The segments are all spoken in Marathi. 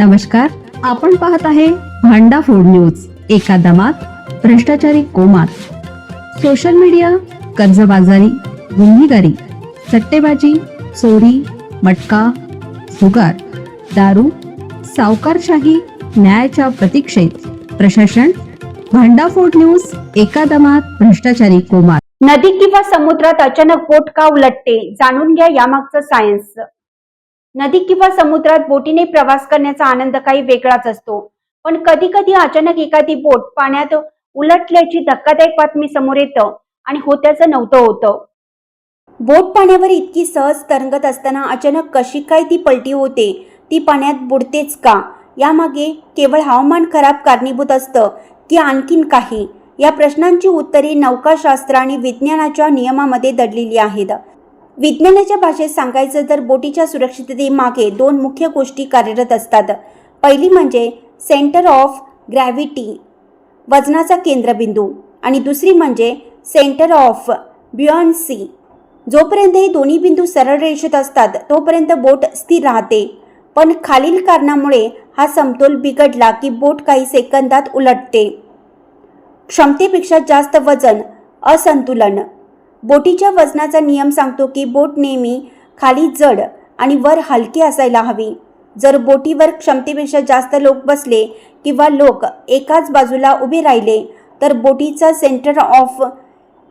नमस्कार, आपण पाहत आहे भांडा फूड न्यूज. एका दमात भ्रष्टाचारी कोमात. सोशल मीडिया, कर्जबाजारी, गुन्हेगारी, सट्टेबाजी, चोरी, मटका, जुगार, दारू, सावकारशाही, न्यायाच्या प्रतीक्षेत प्रशासन. भांडा फूड न्यूज. एका दमात भ्रष्टाचारी कोमात. नदी किंवा समुद्रात अचानक बोट का उलटते, जाणून घ्या यामागचं सायन्स. नदी किंवा समुद्रात बोटीने प्रवास करण्याचा आनंद काही वेगळाच असतो, पण कधी कधी अचानक एखादी बोट पाण्यात उलटल्याची धक्कादायक बातमी समोर येतं आणि होत्याचं नव्हतं होतं. बोट पाण्यावर इतकी सहज तरंगत असताना अचानक कशी काय ती पलटी होते, ती पाण्यात बुडतेच का? यामागे केवळ हवामान खराब कारणीभूत असतं की आणखीन काही? या प्रश्नांची उत्तरे नौकाशास्त्र आणि विज्ञानाच्या नियमामध्ये दडलेली आहेत. विज्ञानाच्या भाषेत सांगायचं तर बोटीच्या सुरक्षिततेमागे दोन मुख्य गोष्टी कार्यरत असतात. पहिली म्हणजे सेंटर ऑफ ग्रॅव्हिटी, वजनाचा केंद्रबिंदू, आणि दुसरी म्हणजे सेंटर ऑफ ब्युअन्सी. जोपर्यंत हे दोन्ही बिंदू सरळ रेषेत असतात तोपर्यंत बोट स्थिर राहते, पण खालील कारणामुळे हा समतोल बिघडला की बोट काही सेकंदात उलटते. क्षमतेपेक्षा जास्त वजन, असंतुलन. बोटीच्या वजनाचा नियम सांगतो की बोट नेहमी खाली जड आणि वर हलकी असायला हवी. जर बोटीवर क्षमतेपेक्षा जास्त लोक बसले किंवा लोक एकाच बाजूला उभे राहिले तर बोटीचा सेंटर ऑफ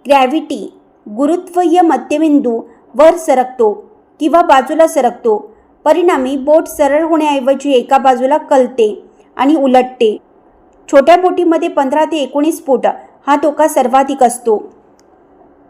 ग्रॅव्हिटी, गुरुत्वीय मध्यबिंदू, वर सरकतो किंवा बाजूला सरकतो. परिणामी बोट सरळ होण्याऐवजी एका बाजूला कलते आणि उलटते. छोट्या बोटीमध्ये 15 ते 19 फूट हा धोका सर्वाधिक असतो.